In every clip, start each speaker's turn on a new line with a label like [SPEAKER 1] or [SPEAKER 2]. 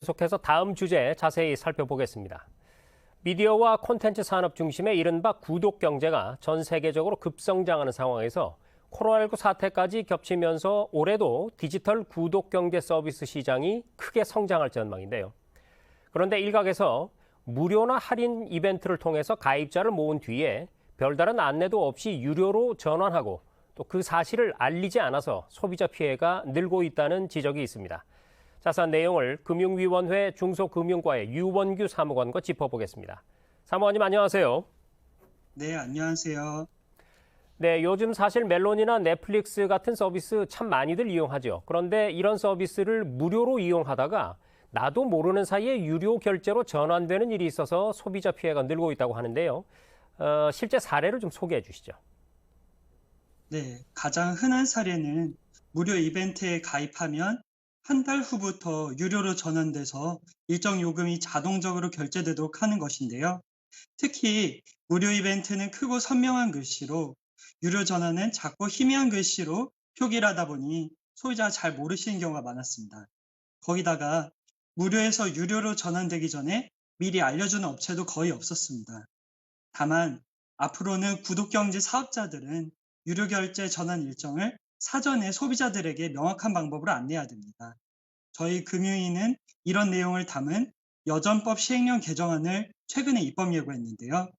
[SPEAKER 1] 계속해서 다음 주제 자세히 살펴보겠습니다. 미디어와 콘텐츠 산업 중심의 이른바 구독 경제가 전 세계적으로 급성장하는 상황에서 코로나19 사태까지 겹치면서 올해도 디지털 구독 경제 서비스 시장이 크게 성장할 전망인데요. 그런데 일각에서 무료나 할인 이벤트를 통해서 가입자를 모은 뒤에 별다른 안내도 없이 유료로 전환하고 또 그 사실을 알리지 않아서 소비자 피해가 늘고 있다는 지적이 있습니다. 자세한 내용을 금융위원회 중소금융과의 유원규 사무관과 짚어보겠습니다. 사무관님 안녕하세요.
[SPEAKER 2] 네, 안녕하세요.
[SPEAKER 1] 네, 요즘 사실 멜론이나 넷플릭스 같은 서비스 참 많이들 이용하죠. 그런데 이런 서비스를 무료로 이용하다가 나도 모르는 사이에 유료 결제로 전환되는 일이 있어서 소비자 피해가 늘고 있다고 하는데요. 실제 사례를 좀 소개해 주시죠.
[SPEAKER 2] 네, 가장 흔한 사례는 무료 이벤트에 가입하면 한 달 후부터 유료로 전환돼서 일정 요금이 자동적으로 결제되도록 하는 것인데요. 특히 무료 이벤트는 크고 선명한 글씨로, 유료 전환은 작고 희미한 글씨로 표기를 하다 보니 소비자가 잘 모르시는 경우가 많았습니다. 거기다가 무료에서 유료로 전환되기 전에 미리 알려주는 업체도 거의 없었습니다. 다만 앞으로는 구독경제 사업자들은 유료 결제 전환 일정을 사전에 소비자들에게 명확한 방법으로 안내해야 됩니다. 저희 금융위는 이런 내용을 담은 여전법 시행령 개정안을 최근에 입법 예고했는데요.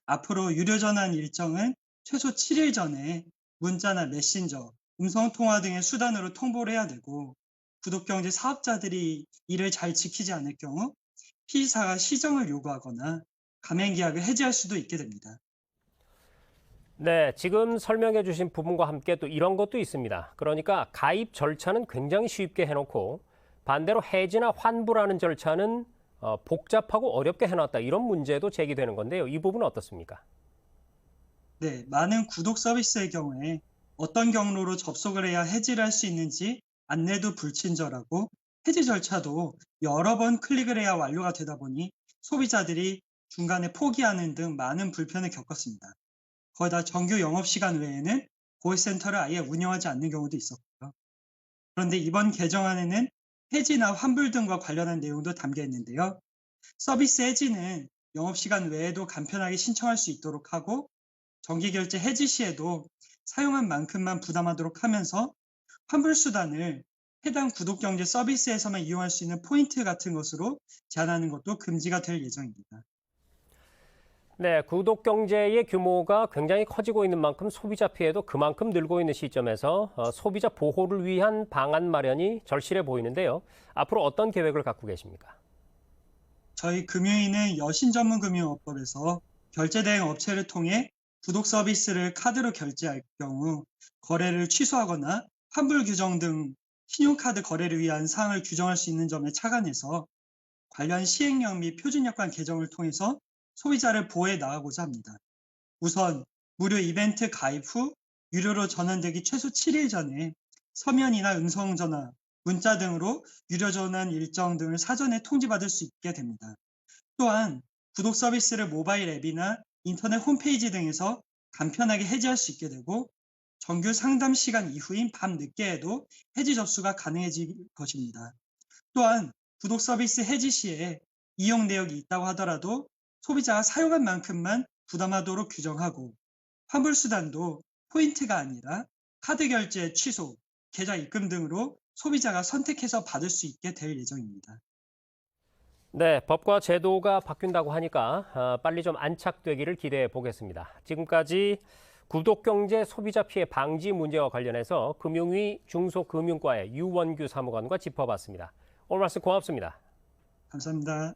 [SPEAKER 2] 앞으로 유료 전환 일정은 최소 7일 전에 문자나 메신저, 음성통화 등의 수단으로 통보를 해야 되고, 구독경제 사업자들이 이를 잘 지키지 않을 경우 피의사가 시정을 요구하거나 가맹계약을 해지할 수도 있게 됩니다.
[SPEAKER 1] 네, 지금 설명해 주신 부분과 함께 또 이런 것도 있습니다. 그러니까 가입 절차는 굉장히 쉽게 해놓고 반대로 해지나 환불하는 절차는 복잡하고 어렵게 해놨다. 이런 문제도 제기되는 건데요. 이 부분은 어떻습니까?
[SPEAKER 2] 네, 많은 구독 서비스의 경우에 어떤 경로로 접속을 해야 해지를 할 수 있는지 안내도 불친절하고 해지 절차도 여러 번 클릭을 해야 완료가 되다 보니 소비자들이 중간에 포기하는 등 많은 불편을 겪었습니다. 거기다 정규 영업시간 외에는 고객센터를 아예 운영하지 않는 경우도 있었고요. 그런데 이번 개정안에는 해지나 환불 등과 관련한 내용도 담겨 있는데요. 서비스 해지는 영업시간 외에도 간편하게 신청할 수 있도록 하고, 정기결제 해지 시에도 사용한 만큼만 부담하도록 하면서 환불 수단을 해당 구독경제 서비스에서만 이용할 수 있는 포인트 같은 것으로 제한하는 것도 금지가 될 예정입니다.
[SPEAKER 1] 네, 구독 경제의 규모가 굉장히 커지고 있는 만큼 소비자 피해도 그만큼 늘고 있는 시점에서 소비자 보호를 위한 방안 마련이 절실해 보이는데요. 앞으로 어떤 계획을 갖고 계십니까?
[SPEAKER 2] 저희 금융위는 여신전문금융업법에서 결제대행 업체를 통해 구독 서비스를 카드로 결제할 경우 거래를 취소하거나 환불 규정 등 신용카드 거래를 위한 사항을 규정할 수 있는 점에 착안해서 관련 시행령 및 표준약관 개정을 통해서 소비자를 보호해 나가고자 합니다. 우선 무료 이벤트 가입 후 유료로 전환되기 최소 7일 전에 서면이나 음성전화, 문자 등으로 유료 전환 일정 등을 사전에 통지받을 수 있게 됩니다. 또한 구독 서비스를 모바일 앱이나 인터넷 홈페이지 등에서 간편하게 해지할 수 있게 되고, 정규 상담 시간 이후인 밤 늦게에도 해지 접수가 가능해질 것입니다. 또한 구독 서비스 해지 시에 이용 내역이 있다고 하더라도 소비자가 사용한 만큼만 부담하도록 규정하고, 환불 수단도 포인트가 아니라 카드 결제 취소, 계좌 입금 등으로 소비자가 선택해서 받을 수 있게 될 예정입니다.
[SPEAKER 1] 네, 법과 제도가 바뀐다고 하니까 빨리 좀 안착되기를 기대해 보겠습니다. 지금까지 구독경제 소비자 피해 방지 문제와 관련해서 금융위 중소금융과의 유원규 사무관과 짚어봤습니다. 오늘 말씀 고맙습니다.
[SPEAKER 2] 감사합니다.